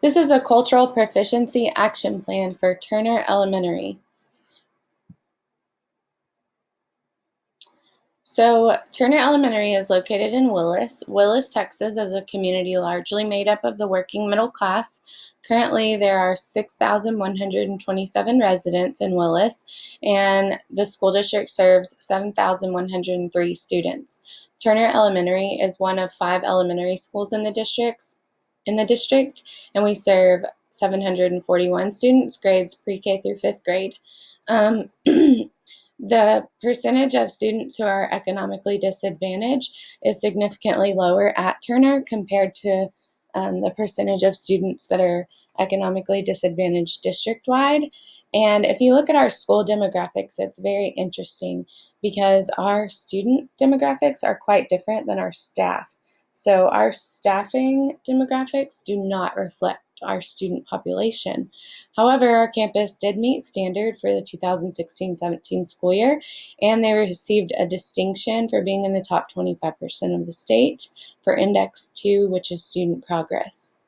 This is a cultural proficiency action plan for Turner Elementary. So Turner Elementary is located in Willis. Willis, Texas is a community largely made up of the working middle class. Currently, there are 6,127 residents in Willis, and the school district serves 7,103 students. Turner Elementary is one of 5 elementary schools in the district, and we serve 741 students, grades pre-K through 5th grade. The percentage of students who are economically disadvantaged is significantly lower at Turner compared to the percentage of students that are economically disadvantaged district-wide. And if you look at our school demographics, it's very interesting because our student demographics are quite different than our staff. So our staffing demographics do not reflect our student population. However, our campus did meet standard for the 2016-17 school year, and they received a distinction for being in the top 25% of the state for Index 2, which is student progress.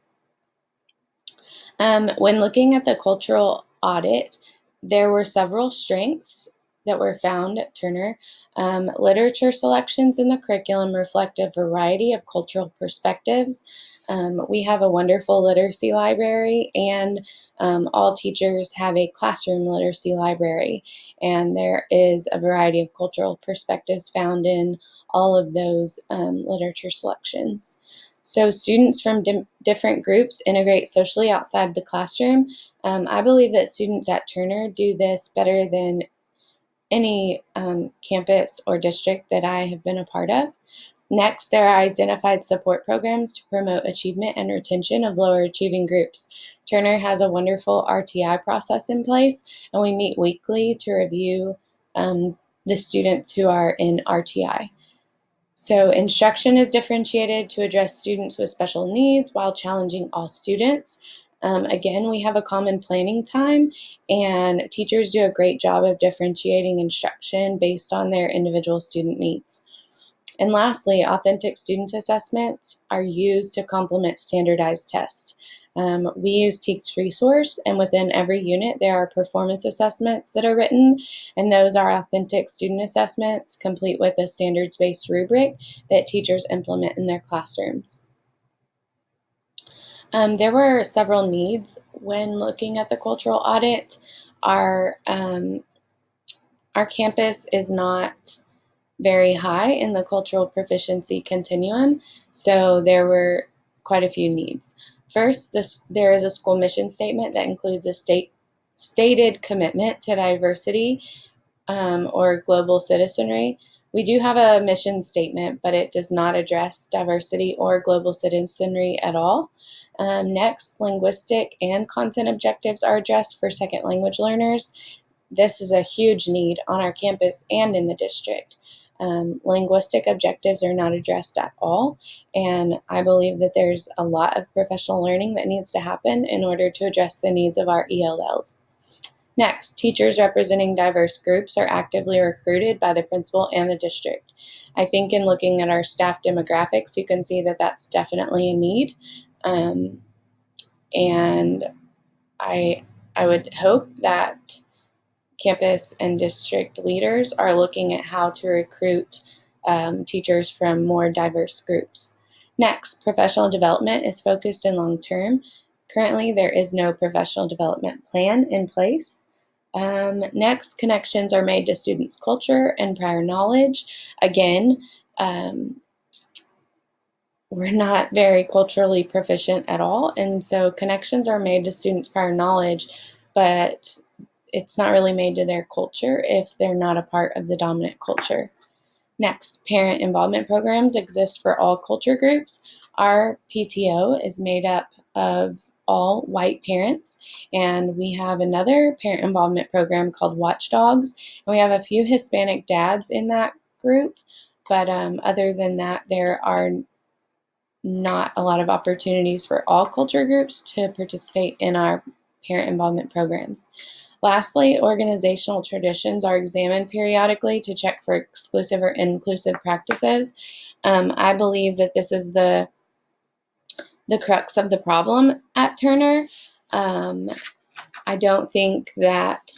When looking at the cultural audit, there were several strengths that were found at Turner. Literature selections in the curriculum reflect a variety of cultural perspectives. We have a wonderful literacy library, and all teachers have a classroom literacy library, and there is a variety of cultural perspectives found in all of those literature selections. So students from different groups integrate socially outside the classroom. I believe that students at Turner do this better than any campus or district that I have been a part of. Next, there are identified support programs to promote achievement and retention of lower achieving groups. Turner has a wonderful RTI process in place, and we meet weekly to review the students who are in RTI. So instruction is differentiated to address students with special needs while challenging all students. Again, we have a common planning time, and teachers do a great job of differentiating instruction based on their individual student needs. And lastly, authentic student assessments are used to complement standardized tests. We use TEKS Resource, and within every unit there are performance assessments that are written, and those are authentic student assessments complete with a standards-based rubric that teachers implement in their classrooms. There were several needs when looking at the cultural audit. Our campus is not very high in the cultural proficiency continuum, so there were quite a few needs. First, there is a school mission statement that includes a stated commitment to diversity or global citizenry. We do have a mission statement, but it does not address diversity or global citizenry at all. Next, linguistic and content objectives are addressed for second language learners. This is a huge need on our campus and in the district. Linguistic objectives are not addressed at all, and I believe that there's a lot of professional learning that needs to happen in order to address the needs of our ELLs. Next, teachers representing diverse groups are actively recruited by the principal and the district. I think in looking at our staff demographics, you can see that that's definitely a need, and I would hope that campus and district leaders are looking at how to recruit teachers from more diverse groups. Next, professional development is focused in long term. Currently, there is no professional development plan in place. Next, connections are made to students' culture and prior knowledge. Again, we're not very culturally proficient at all, and so connections are made to students' prior knowledge, but it's not really made to their culture if they're not a part of the dominant culture. Next, parent involvement programs exist for all culture groups. Our PTO is made up of all white parents, and we have another parent involvement program called Watchdogs, and we have a few Hispanic dads in that group, but other than that, there are not a lot of opportunities for all culture groups to participate in our parent involvement programs. Lastly, organizational traditions are examined periodically to check for exclusive or inclusive practices. I believe that this is the the crux of the problem at Turner. I don't think that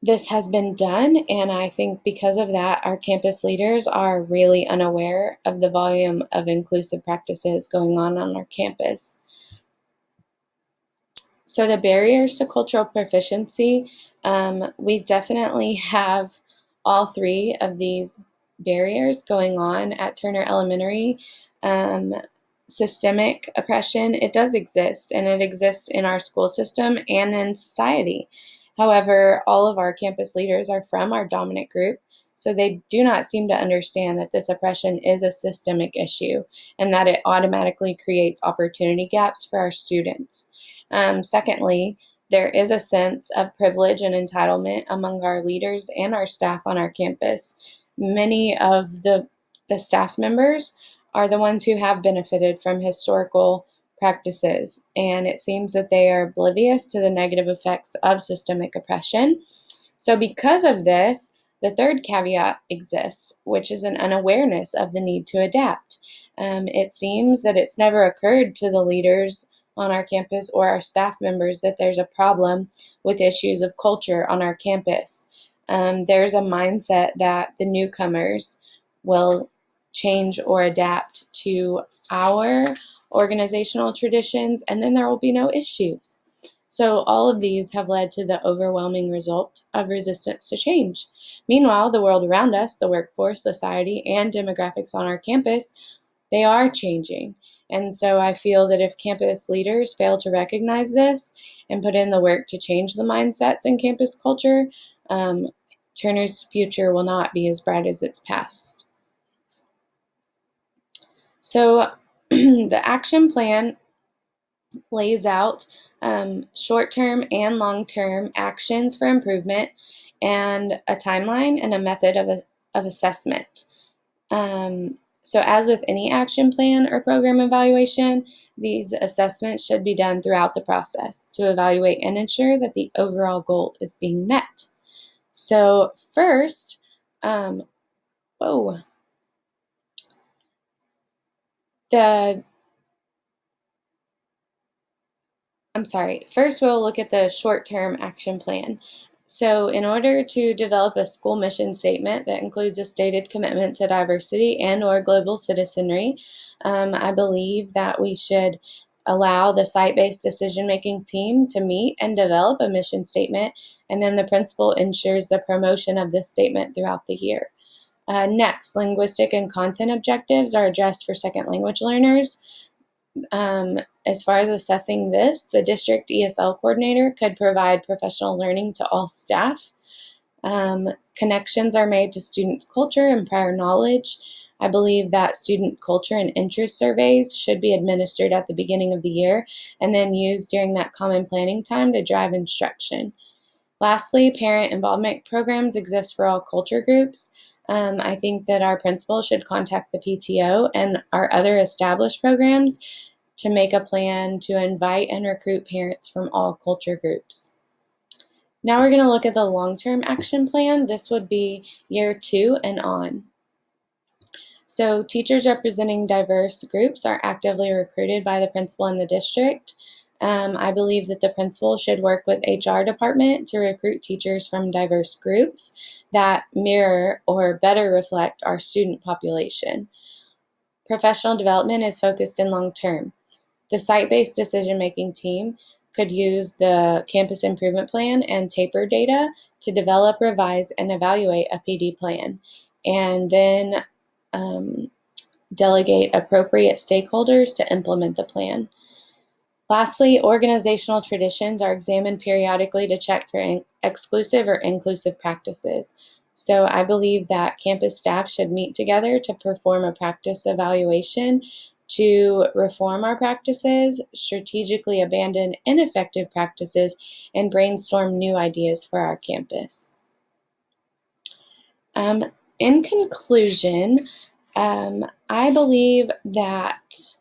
this has been done, and I think because of that, our campus leaders are really unaware of the volume of inclusive practices going on our campus. So the barriers to cultural proficiency, we definitely have all three of these barriers going on at Turner Elementary. Systemic oppression, it does exist, and it exists in our school system and in society. However, all of our campus leaders are from our dominant group, so they do not seem to understand that this oppression is a systemic issue and that it automatically creates opportunity gaps for our students. Secondly, there is a sense of privilege and entitlement among our leaders and our staff on our campus. Many of the staff members are the ones who have benefited from historical practices, and it seems that they are oblivious to the negative effects of systemic oppression. So, because of this, the third caveat exists, which is an unawareness of the need to adapt. It seems that it's never occurred to the leaders on our campus or our staff members that there's a problem with issues of culture on our campus. There's a mindset that the newcomers will change or adapt to our organizational traditions, and then there will be no issues. So all of these have led to the overwhelming result of resistance to change. Meanwhile, the world around us, the workforce, society, and demographics on our campus, they are changing. And so I feel that if campus leaders fail to recognize this and put in the work to change the mindsets in campus culture, Turner's future will not be as bright as its past. So the action plan lays out short-term and long-term actions for improvement and a timeline and a method of assessment. So as with any action plan or program evaluation, these assessments should be done throughout the process to evaluate and ensure that the overall goal is being met. So first, First we'll look at the short-term action plan. So in order to develop a school mission statement that includes a stated commitment to diversity and/or global citizenry, I believe that we should allow the site-based decision-making team to meet and develop a mission statement, and then the principal ensures the promotion of this statement throughout the year. Next, linguistic and content objectives are addressed for second language learners. As far as assessing this, the district ESL coordinator could provide professional learning to all staff. Connections are made to students' culture and prior knowledge. I believe that student culture and interest surveys should be administered at the beginning of the year and then used during that common planning time to drive instruction. Lastly, parent involvement programs exist for all culture groups. I think that our principal should contact the PTO and our other established programs to make a plan to invite and recruit parents from all culture groups. Now we're going to look at the long-term action plan. This would be year 2 and on. So teachers representing diverse groups are actively recruited by the principal in the district. I believe that the principal should work with HR department to recruit teachers from diverse groups that mirror or better reflect our student population. Professional development is focused in long term. The site-based decision-making team could use the campus improvement plan and TAPER data to develop, revise, and evaluate a PD plan, and then delegate appropriate stakeholders to implement the plan. Lastly, organizational traditions are examined periodically to check for exclusive or inclusive practices. So I believe that campus staff should meet together to perform a practice evaluation to reform our practices, strategically abandon ineffective practices, and brainstorm new ideas for our campus. In conclusion, I believe that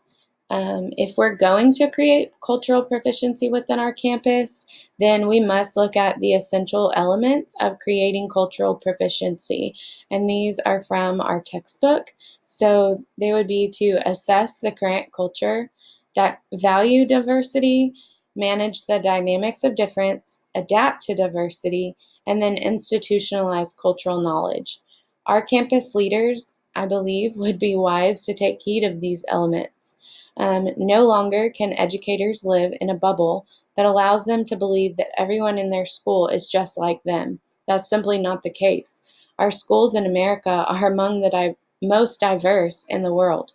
if we're going to create cultural proficiency within our campus, then we must look at the essential elements of creating cultural proficiency. And these are from our textbook. So they would be to assess the current culture, value diversity, manage the dynamics of difference, adapt to diversity, and then institutionalize cultural knowledge. Our campus leaders, I believe, would be wise to take heed of these elements. No longer can educators live in a bubble that allows them to believe that everyone in their school is just like them. That's simply not the case. Our schools in America are among the most diverse in the world.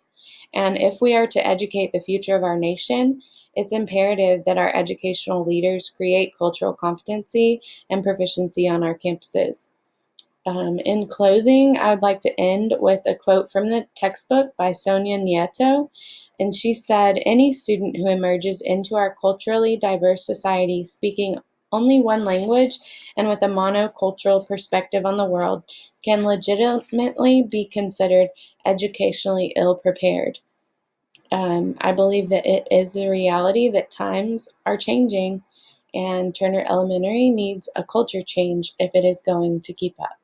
And if we are to educate the future of our nation, it's imperative that our educational leaders create cultural competency and proficiency on our campuses. In closing, I would like to end with a quote from the textbook by Sonia Nieto. And she said, "Any student who emerges into our culturally diverse society speaking only one language and with a monocultural perspective on the world can legitimately be considered educationally ill prepared." I believe that it is the reality that times are changing, and Turner Elementary needs a culture change if it is going to keep up.